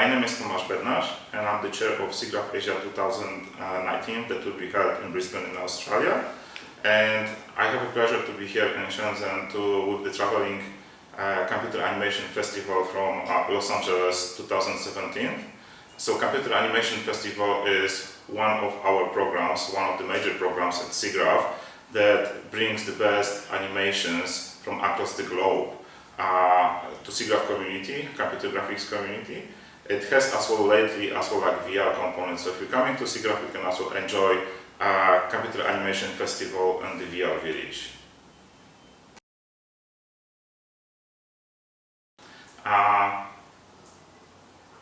My name is Tomasz Bednarz, and I'm the chair of SIGGRAPH Asia 2019 that will be held in Brisbane in Australia. And I have a pleasure to be here in Shenzhen with the Traveling Computer Animation Festival from Los Angeles 2017. So Computer Animation Festival is one of our programs, one of the major programs at SIGGRAPH that brings the best animations from across the globe to SIGGRAPH community, computer graphics community. It has as well lately as well like VR components. So if you're coming to SIGGRAPH, you can also enjoy Computer Animation Festival and the VR Village.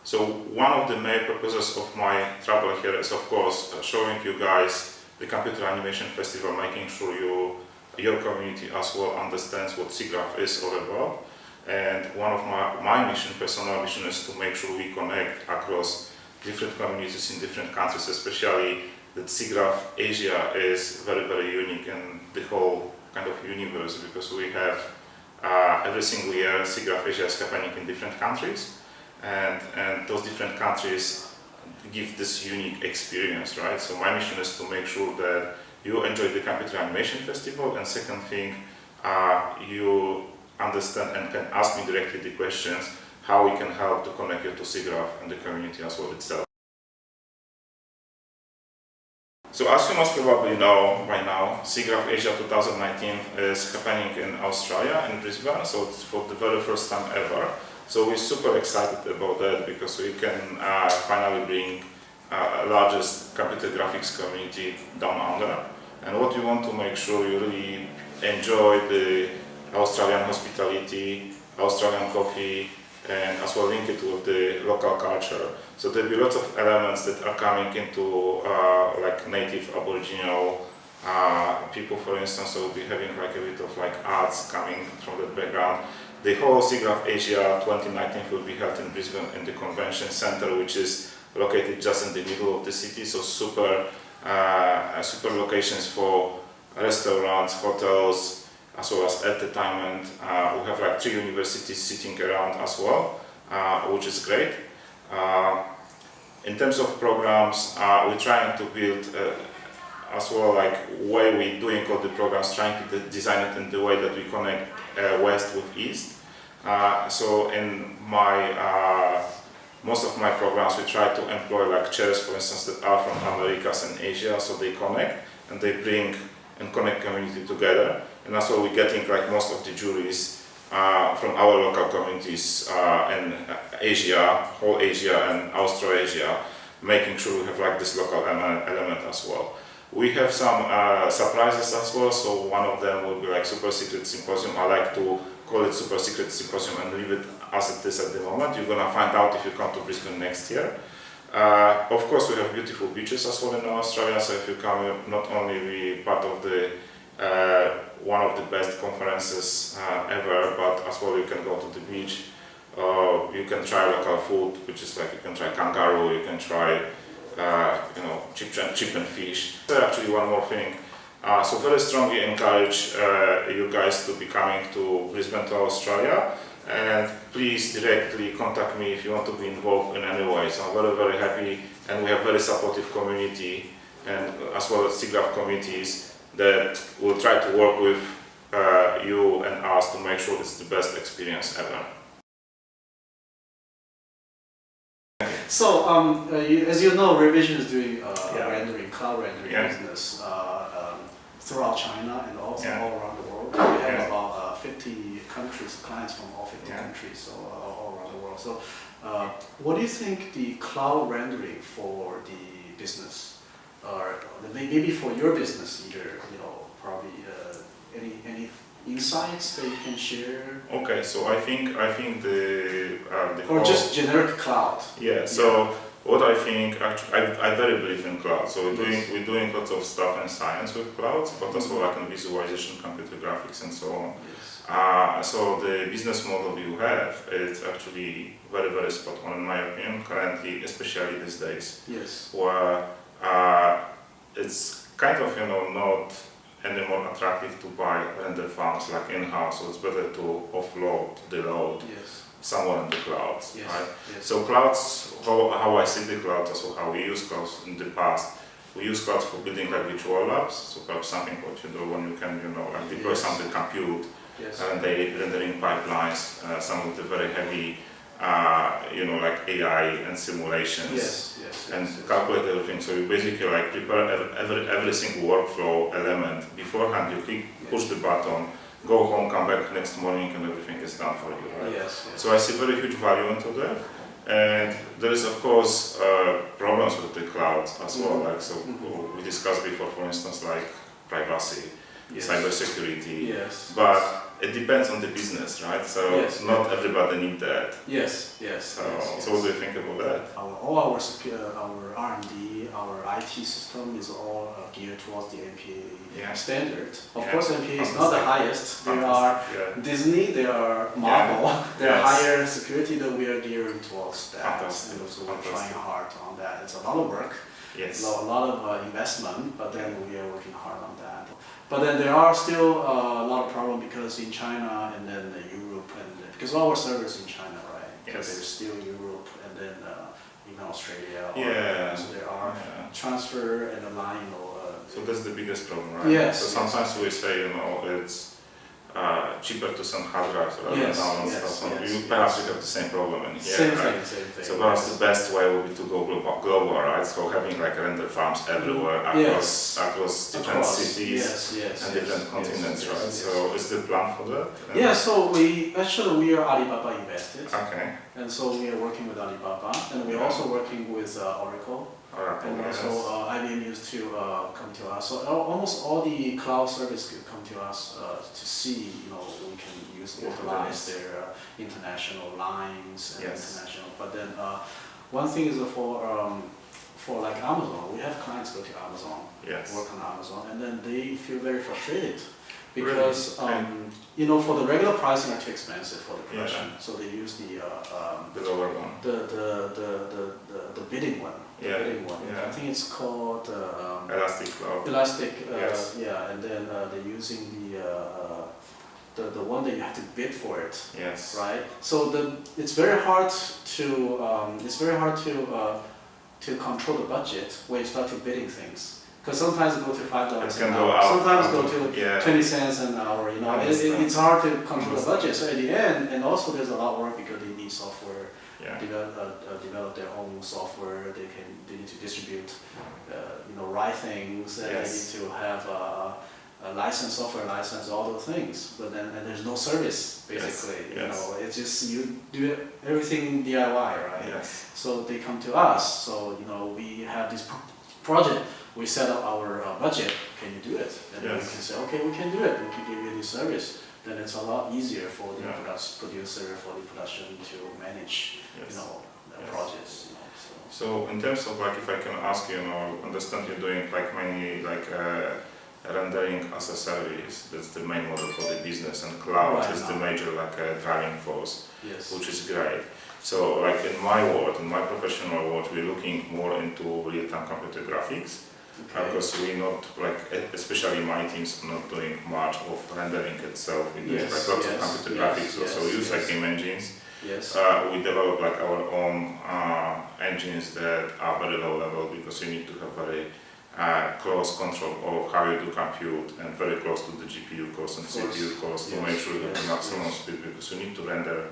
So one of the main purposes of my travel here is of course showing you guys the Computer Animation Festival, making sure your community as well understands what SIGGRAPH is all about. And one of my personal mission is to make sure we connect across different communities in different countries, especially that SIGGRAPH Asia is very, very unique in the whole kind of universe, because we have every single year SIGGRAPH Asia is happening in different countries, and those different countries give this unique experience, right? So my mission is to make sure that you enjoy the Computer Animation Festival, and second thing, you understand and can ask me directly the questions how we can help to connect you to SIGGRAPH and the community as well itself. So as you most probably know by now, SIGGRAPH Asia 2019 is happening in Australia, in Brisbane, so it's for the very first time ever. So we're super excited about that because we can finally bring largest computer graphics community down under. And what we want to make sure you really enjoy the Australian hospitality, Australian coffee, and as well link it with the local culture. So there'll be lots of elements that are coming into like native Aboriginal people, for instance. So we'll be having like a bit of like arts coming from that background. The whole SIGGRAPH Asia 2019 will be held in Brisbane in the Convention Centre, which is located just in the middle of the city. So super locations for restaurants, hotels, as well as entertainment. We have like 3 universities sitting around as well, which is great. In terms of programs, we're trying to build as well like way we're doing all the programs, trying to design it in the way that we connect West with East. So in my most of my programs, we try to employ like chairs, for instance, that are from Americas and Asia, so they connect and they bring and connect community together. And that's why we're getting like most of the juries from our local communities in Asia, whole Asia and Australasia, making sure we have like this local element as well. We have some surprises as well, so one of them will be like Super Secret Symposium. I like to call it Super Secret Symposium and leave it as it is at the moment. You're gonna find out if you come to Brisbane next year. Of course, we have beautiful beaches as well in Australia, so if you come, not only be part of the one of the best conferences ever, but as well you can go to the beach. You can try local food, which is like you can try kangaroo, you can try chip and fish. Actually, one more thing. So very strongly encourage you guys to be coming to Brisbane to Australia, and please directly contact me if you want to be involved in any way. So I'm very, very happy, and we have very supportive community, and as well as SIGGRAPH communities that will try to work with you and us to make sure it's the best experience ever. So, as you know, Revision is doing rendering, cloud rendering business throughout China and also all around the world. We have about 50 countries, clients from all 50 countries, so all around the world. So, what do you think the cloud rendering for the business, or maybe for your business, either probably any insights that you can share? Okay, so I think the or just generic cloud. Yeah. So what I think, actually, I very believe in cloud. So we're doing lots of stuff in science with clouds, but as well like in visualization, computer graphics, and so on. Yes. So the business model you have is actually very, very spot on in my opinion. Currently, especially these days. Yes. Where it's kind of not anymore attractive to buy render farms like in-house, so it's better to offload the load somewhere in the clouds, Yes. right? Yes. So clouds, how I see the clouds, also how we use clouds in the past. We use clouds for building like virtual labs, so perhaps something what you do when you can, like deploy Yes. some of the compute, Yes. and they rendering pipelines, some of the very heavy, like AI and simulations. Yes. Yes. And yes. calculate everything. So you basically like prepare every single workflow element beforehand. You click, push the button, go home, come back next morning, and everything is done for you, right? Yes. Yes. So I see very huge value into that. And there is of course problems with the cloud as well. Like we discussed before, for instance, like privacy, Yes. cybersecurity. Yes. But it depends on the business, right? So Yes. not everybody need that. Yes. Yes. So, yes. so what do you think about that? All our R&D, our IT system is all geared towards the MPA standard. Of course, MPA is not the highest. There are Disney, there are Marvel, there are higher security that we are gearing towards that. And so we're trying hard on that. It's a lot of work, a lot of investment, but then we are working hard on that. But then there are still a lot of problems because in China and then Europe, and because all our servers in China, right? Yes. There's still Europe and then even Australia. So there are transfer and the line. So that's the biggest problem, right? Yes. So sometimes we say, it's cheaper to send hard drives rather than download stuff. Perhaps we have the same problem in here. Same right? thing. So perhaps the best way would be to go global, right? So having like render farms everywhere across different cities and different continents, right? So is the plan for that? Yeah. So we are Alibaba invested. Okay. And so we are working with Alibaba, and we're also working with Oracle. And also IBM used to come to us. So almost all the cloud service could come to us to see, we can utilize their international lines and international. But then one thing is for like Amazon, we have clients go to Amazon, work on Amazon, and then they feel very frustrated because for the regular pricing are too expensive for the production. So they use the lower one, the bidding one. I think it's called Elastic Cloud. And then they're using the one that you have to bid for it. Right. So it's very hard to control the budget when you start to bidding things. Because sometimes it go to $5 an hour, sometimes it go to 20 cents an hour. It's hard to control the budget. So at the end, and also there's a lot of work because they need software. Develop their own software. They need to distribute, write things. And they need to have a license, software license, all those things. But then and there's no service basically. It's just you do everything DIY, right? So they come to us. So we have this project. We set up our budget. Can you do it? And then we can say, okay, we can do it. We can give you this service. Then it's a lot easier for the producer, for the production to manage, the projects. So in terms of like, if I can ask you, understand you're doing like many rendering as a service. That's the main model for the business, and cloud is the major driving force, which is great. So like in my world, in my professional world, we're looking more into real-time computer graphics. Because we're not, especially my teams, are not doing much of rendering itself. We do lots of computer graphics, also use game engines. We develop our own engines that are very low level because you need to have very close control of how you do compute and very close to the GPU cost and CPU cost to make sure you have the maximum speed, because you need to render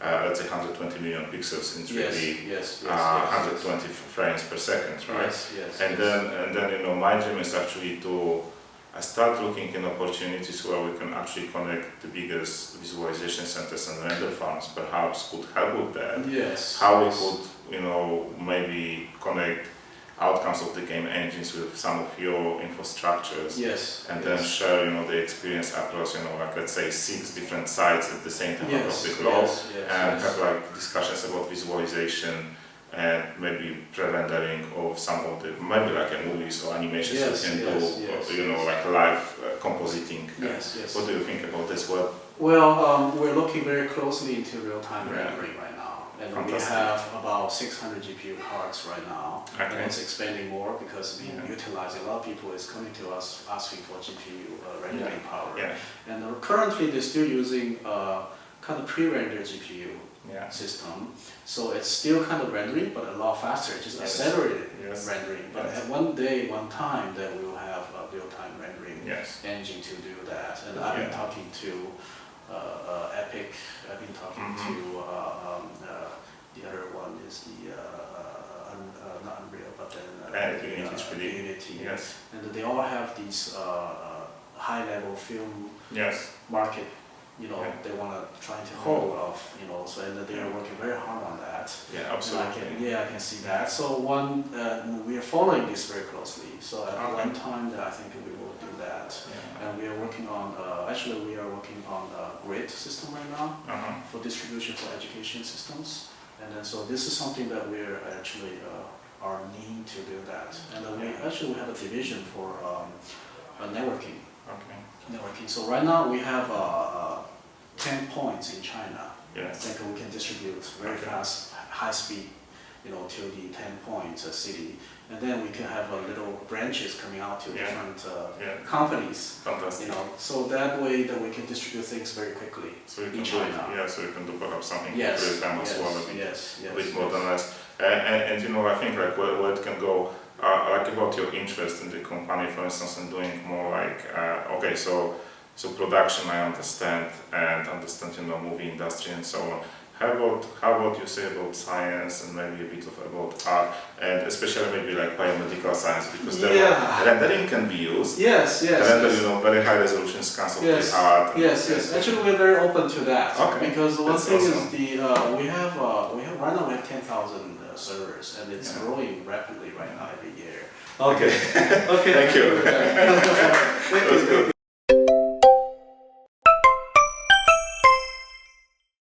let's say 120 million pixels in 3D, 120 frames per second, right? And then my dream is actually to start looking in opportunities where we can actually connect the biggest visualization centers and render farms. Perhaps could help with that. How we could maybe connect outcomes of the game engines with some of your infrastructures, and then share the experience across let's say 6 different sites at the same time across the globe, and have discussions about visualization and maybe pre-rendering of some of the movies or animations we can do, live compositing. What do you think about this? Well, we're looking very closely into real-time rendering right now. And we have about 600 GPU cards right now, and it's expanding more because we utilize a lot of people is coming to us asking for GPU rendering power. And currently they're still using kind of pre-rendered GPU system. So it's still kind of rendering, but a lot faster, just accelerated rendering. But at one time, that we will have a real-time rendering engine to do that. And I've been talking to Epic. I've been talking to the other one is the not Unreal, but then Unity. And they all have these high-level film market. They want to try to hold off, so and they are working very hard on that. Yeah, absolutely. I can see that. So we are following this very closely. So at one time, I think we will do that. And we are working on, actually we are working on a grid system right now for distribution for education systems. And then so this is something that we're actually are needing to do that. And then we have a division for networking. Networking. So right now we have 10 points in China that we can distribute very fast, high speed, to the 10 points city, and then we can have little branches coming out to different companies. Fantastic. So that way that we can distribute things very quickly in China. So you can do perhaps something real time as well. A bit more than less. And I think like where it can go. Like about your interest in the company, for instance, and doing more like so production, I understand, movie industry and so on. How about you say about science and maybe a bit about art, and especially maybe like biomedical science, because rendering can be used. Very high resolution scans of the art. Actually, we're very open to that. Because one thing is we have right now we have 10,000 servers, and it's growing rapidly right now every year. Okay. Thank you. That was good.